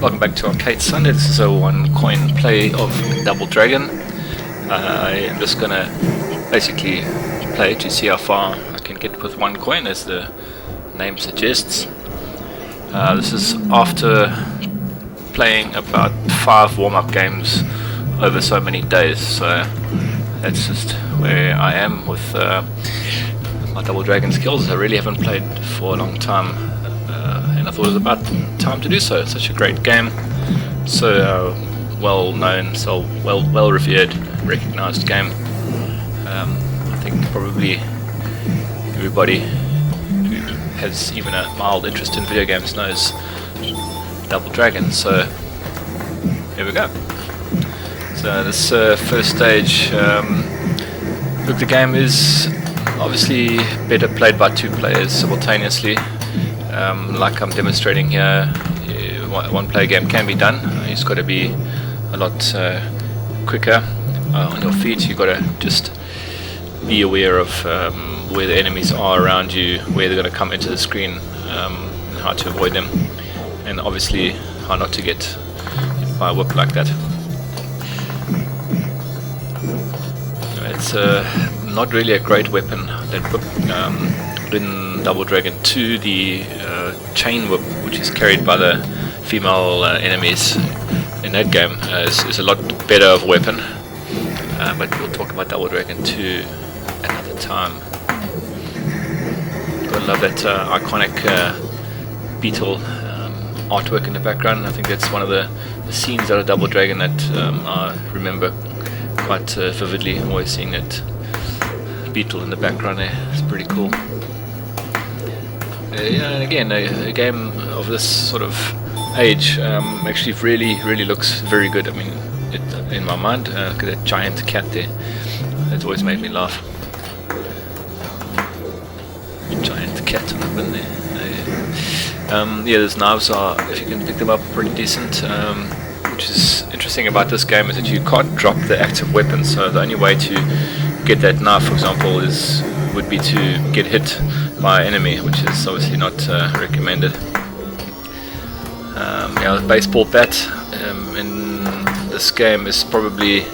Welcome back to Arcade Sunday. This is a one coin play of Double Dragon. I am just gonna basically play to see how far I can get with one coin, as the name suggests. This is after playing about 5 warm-up games over so many days, so that's just where I am with my Double Dragon skills. I really haven't played for a long time, and I thought it was about time to do so. It's such a great game, so well known, so well revered, recognized game. I think probably everybody who has even a mild interest in video games knows Double Dragon. So here we go. So this first stage, look, the game is obviously better played by 2 players simultaneously. Like I'm demonstrating here, one player game can be done. You've got to be a lot quicker on your feet. You've got to just be aware of where the enemies are around you, where they're going to come into the screen, and how to avoid them, and obviously how not to get hit by a whip like that. It's not really a great weapon, that whip. In Double Dragon 2, the chain whip, which is carried by the female enemies in that game, is a lot better of a weapon, but we'll talk about Double Dragon 2 another time. Gotta love that iconic beetle artwork in the background. I think that's one of the scenes out of Double Dragon that I remember quite vividly, always seeing that beetle in the background there. It's pretty cool. Yeah, and again, a game of this sort of age actually really looks very good. I mean, in my mind, look at that giant cat there. That's always made me laugh. Giant cat up in there. Yeah, those knives are, if you can pick them up, pretty decent. Which is interesting about this game is that you can't drop the active weapon. So the only way to get that knife, for example, would be to get hit by an enemy, which is obviously not recommended. Yeah, the baseball bat in this game is probably,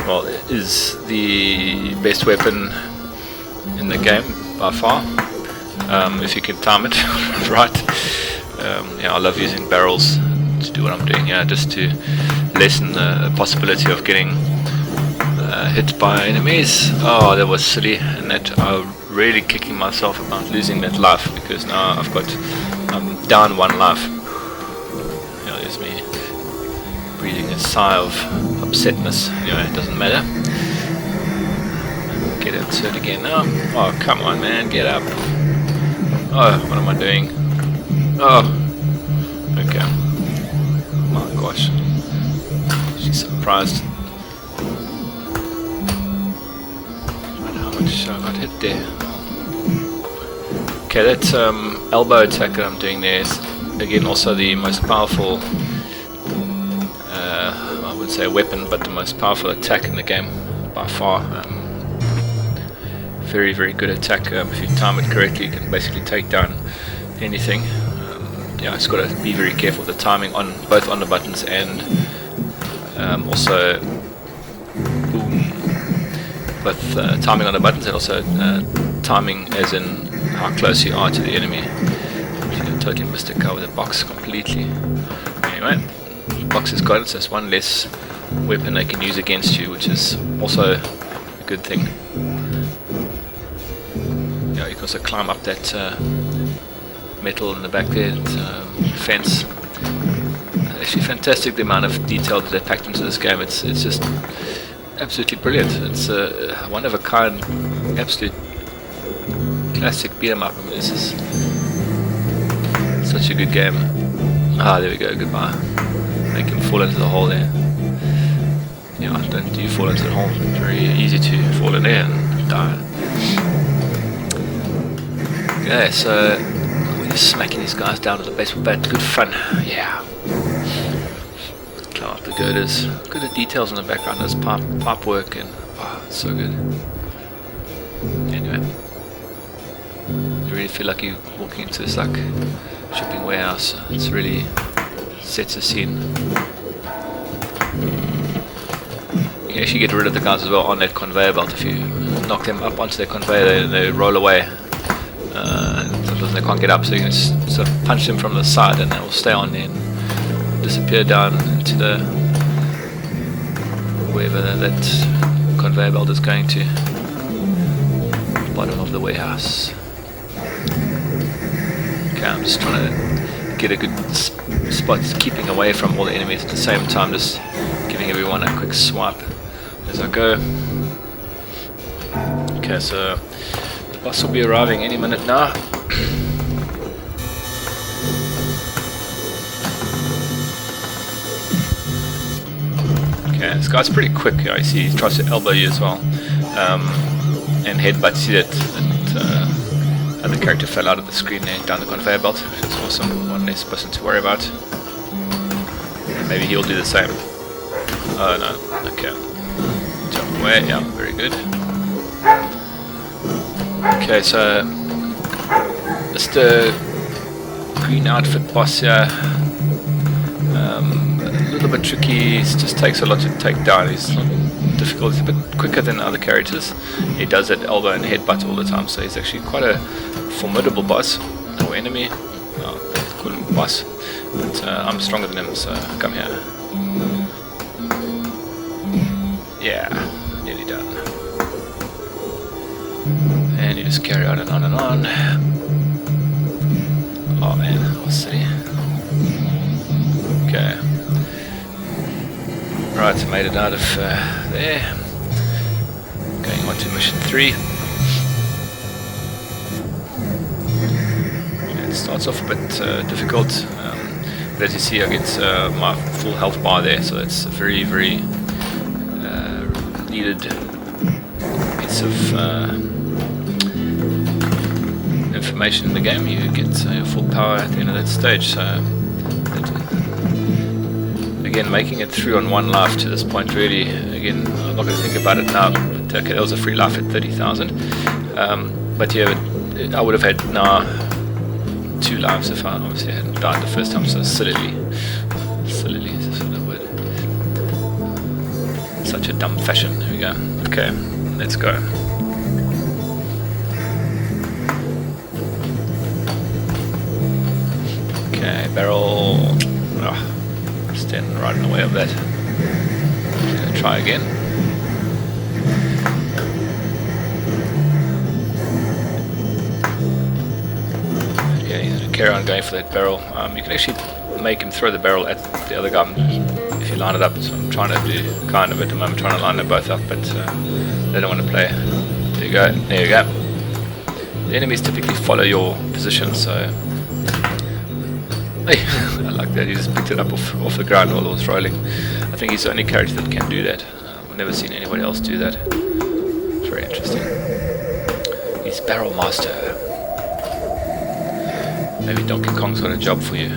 well, is the best weapon in the game by far, if you can time it right. Yeah, I love using barrels to do what I'm doing here, just to lessen the possibility of getting hit by enemies. Oh, that was silly, and that I'm really kicking myself about losing that life, because now I'm down 1 life. You know, there's me breathing a sigh of upsetness. Anyway, it doesn't matter. Get insert again now. Oh, come on, man, get up. Oh, what am I doing? Oh, okay. My gosh, she's surprised. I got hit there. Okay, that elbow attack that I'm doing there is again also the most powerful, I wouldn't say weapon, but the most powerful attack in the game by far. Very good attack. If you time it correctly, you can basically take down anything. Yeah, it's got to be very careful with the timing on both on the buttons and also both timing on the buttons and also timing as in how close you are to the enemy. I totally missed the car with the box completely. Anyway, the box is got it, so it's one less weapon they can use against you, which is also a good thing. Yeah, you can also climb up that metal in the back there, fence. Actually fantastic, the amount of detail that they packed into this game. It's just absolutely brilliant. It's a one of a kind, absolute classic beat 'em up. I mean, this is such a good game. Ah, there we go. Goodbye. Make him fall into the hole there. Yeah, don't you fall into the hole. It's very easy to fall in there and die. Okay, so we're just smacking these guys down with a baseball bat. Good fun. Yeah. Climb up the girders. Look at the details in the background. There's pipe work, and oh, it's so good. Anyway, you really feel like you're walking into this like shipping warehouse. It's really sets the scene. You can actually get rid of the guys as well on that conveyor belt. If you knock them up onto the conveyor, they roll away. Sometimes they can't get up, so you can just sort of punch them from the side and they will stay on there and disappear down into the wherever that conveyor belt is going to. Bottom of the warehouse. Okay, I'm just trying to get a good spot, keeping away from all the enemies at the same time, just giving everyone a quick swipe as I go. Okay, so the boss will be arriving any minute now. Okay, this guy's pretty quick. I see he tries to elbow you as well, and headbutt. See that other character fell out of the screen there down the conveyor belt. It's awesome. One less person to worry about. Maybe he'll do the same. Oh no. Okay. Jump away. Yeah, very good. Okay, so Mr. Green Outfit boss here. A little bit tricky. It just takes a lot to take down. He's not difficult. He's a bit quicker than other characters. He does that elbow and headbutt all the time, so he's actually quite a formidable boss or enemy. Oh, let's call him boss. But I'm stronger than him, so come here. Yeah, nearly done. And you just carry on and on and on. Oh man, that was silly. Okay. Right, so made it out of there. Going on to mission 3. It starts off a bit difficult, but as you see, I get my full health bar there, so it's a very, very needed piece of information in the game. You get full power at the end of that stage. So again, making it through on 1 life to this point, really, again, I'm not going to think about it now, but okay, that was a free life at 30,000. But yeah, I would have had now 2 lives if I obviously hadn't died the first time, so sillily is the sort of word. Such a dumb fashion. There we go. Okay, let's go. Okay, barrel. Oh, standing right in the way of that. Okay, try again. Okay, he's going to carry on going for that barrel. You can actually make him throw the barrel at the other guy if you line it up. So I'm trying to do kind of at the moment, trying to line them both up, but they don't want to play. There you go. There you go. The enemies typically follow your position, so. Hey, I like that. He just picked it up off the ground while it was rolling. I think he's the only character that can do that. I've never seen anybody else do that. It's very interesting. He's Barrel Master. Maybe Donkey Kong's got a job for you.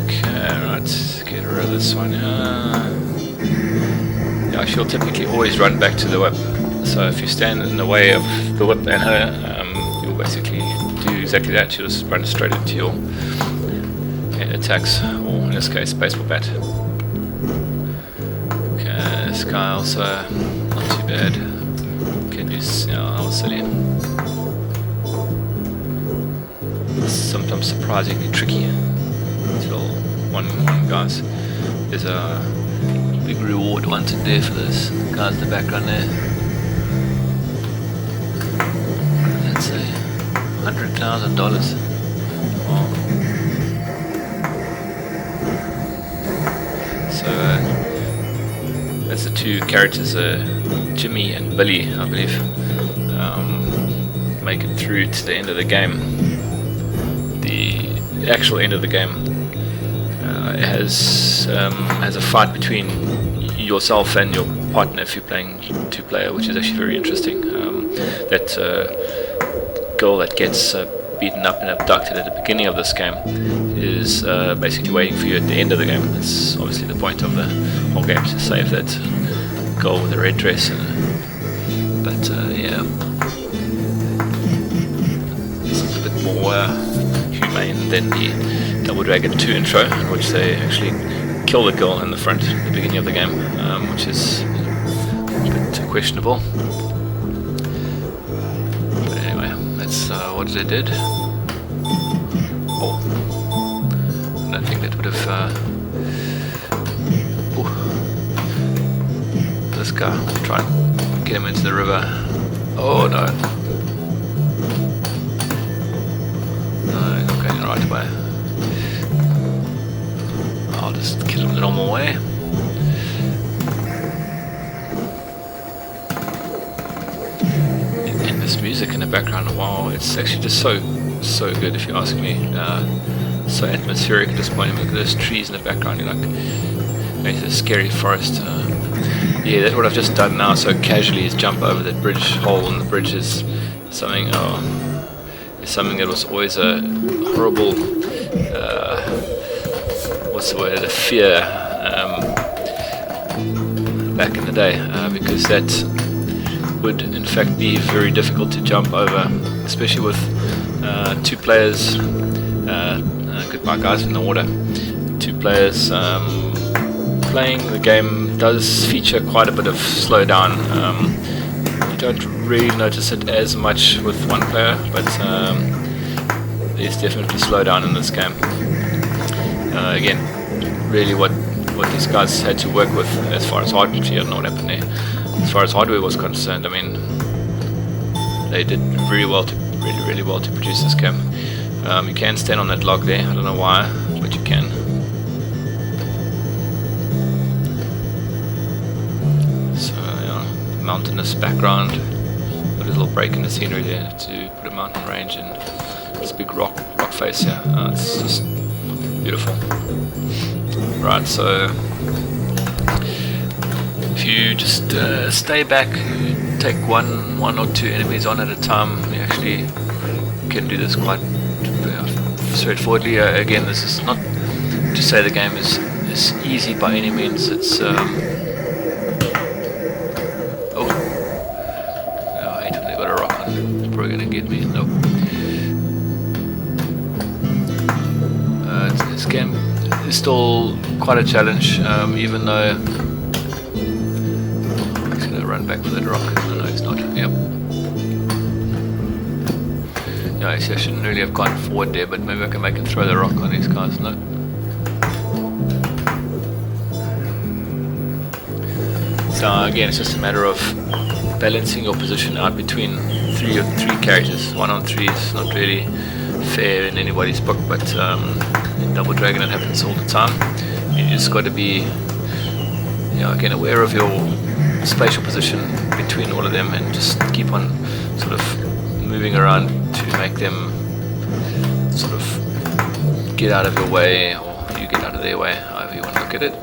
Okay, right. Get rid of this one. Yeah, she'll typically always run back to the whip. So if you stand in the way of the whip and her, you'll basically do exactly that. She'll just run straight into your attacks, or in this case, baseball bat. Okay, this guy also not too bad. Can use, I was silly. Sometimes surprisingly tricky until one guys. There's a big reward wanted there for those guys in the background there. Let's say $100,000. Wow. So that's the 2 characters, Jimmy and Billy, I believe, make it through to the end of the game. The actual end of the game has a fight between yourself and your partner if you're playing 2-player, which is actually very interesting. That girl that gets beaten up and abducted at the beginning of this game is basically waiting for you at the end of the game. That's obviously the point of the whole game, to save that girl with the red dress. But yeah, this is a bit more humane than the Double Dragon 2 intro, in which they actually kill the girl in the front at the beginning of the game, which is a bit questionable. But anyway, that's what they did. Oh, I don't think that would have. This guy, try and get him into the river. Oh no. No, he's not going the right way. I'll just kill him the normal way. And this music in the background, wow, it's actually just so good if you ask me. So atmospheric at this point. Look at those trees in the background, you're like going to a scary forest. Yeah, that's what I've just done now, so casually is jump over that bridge hole, and the bridge is something that was always a horrible, what's the word, a fear back in the day, because that would in fact be very difficult to jump over, especially with 2 players, goodbye guys in the water, 2 players playing the game does feature quite a bit of slowdown. You don't really notice it as much with 1 player, but there's definitely slowdown in this game. Again, really what these guys had to work with as far as hardware. I don't know what happened there. As far as hardware was concerned, I mean, they did really well to produce this game. You can stand on that log there. I don't know why, but you can. Mountainous background, a little break in the scenery there to put a mountain range in this big rock face here. It's just beautiful. Right, so if you just stay back, you take one or 2 enemies on at a time, you actually can do this quite straightforwardly. Again, this is not to say the game is easy by any means. It's probably gonna get me. Nope. This game is still quite a challenge, even though he's gonna run back for that rock. No, he's not. Yep. Yeah, I shouldn't really have gone forward there, but maybe I can make him throw the rock on these guys. No. So again, it's just a matter of balancing your position out between three characters. 1 on 3 is not really fair in anybody's book, but in Double Dragon it happens all the time. You just got to be, again, aware of your spatial position between all of them, and just keep on sort of moving around to make them sort of get out of your way, or you get out of their way, however you want to look at it.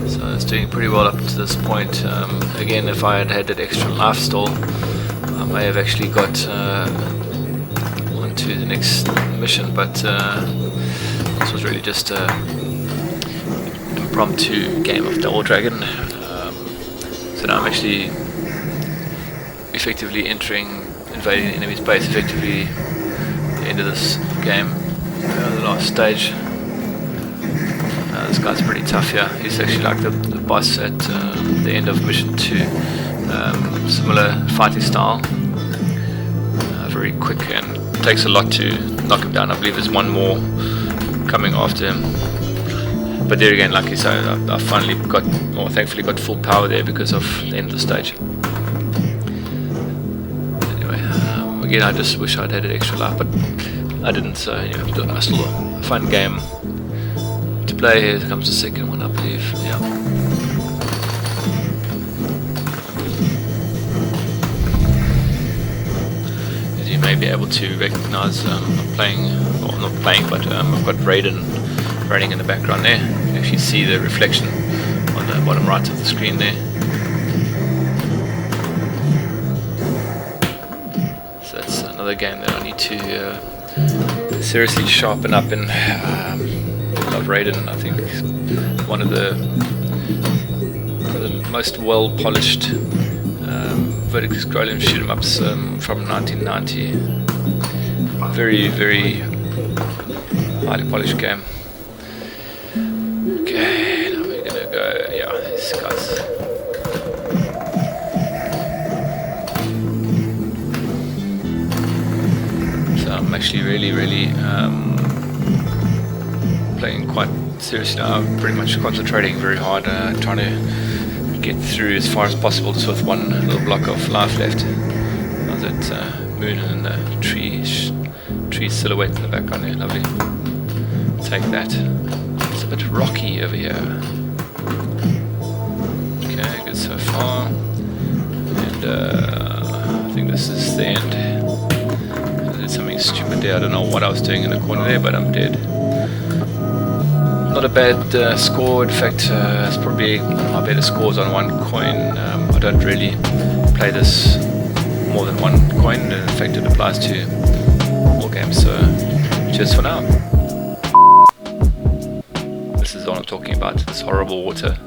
So it's doing pretty well up to this point. Again, if I had had that extra life stall, I may have actually got on to the next mission, but this was really just an impromptu game of Double Dragon. So now I'm actually effectively invading the enemy's base, effectively the end of this game, the last stage. This guy's pretty tough here. He's actually like the boss at the end of mission 2. Similar fighting style. Very quick, and takes a lot to knock him down. I believe there's 1 more coming after him. But there again, like I said, I finally got, or thankfully got full power there because of the end of the stage. Anyway, again, I just wish I'd had an extra life, but I didn't, so anyway, still a fun game to play. Here comes the second one, I believe. Yeah. As you may be able to recognize, I'm playing, or not playing, but I've got Raiden running in the background there. You can actually see the reflection on the bottom right of the screen there. So that's another game that I need to seriously sharpen up in. Love Raiden. I think one of the most well polished vertically scrolling shoot 'em ups from 1990. Very, very highly polished game. Okay, now we're gonna go. Yeah, these guys. So I'm actually really playing quite seriously now. I'm pretty much concentrating very hard, trying to get through as far as possible, just with one little block of life left. How's that moon and the tree silhouette in the background there? Lovely. Take that. It's a bit rocky over here. Okay, good so far. And I think this is the end. I did something stupid there. I don't know what I was doing in the corner there, but I'm dead. Not a bad score. In fact, it's probably one of my better scores on one coin. I don't really play this more than one coin, and in fact it applies to all games. So cheers for now. This is what I'm talking about, this horrible water.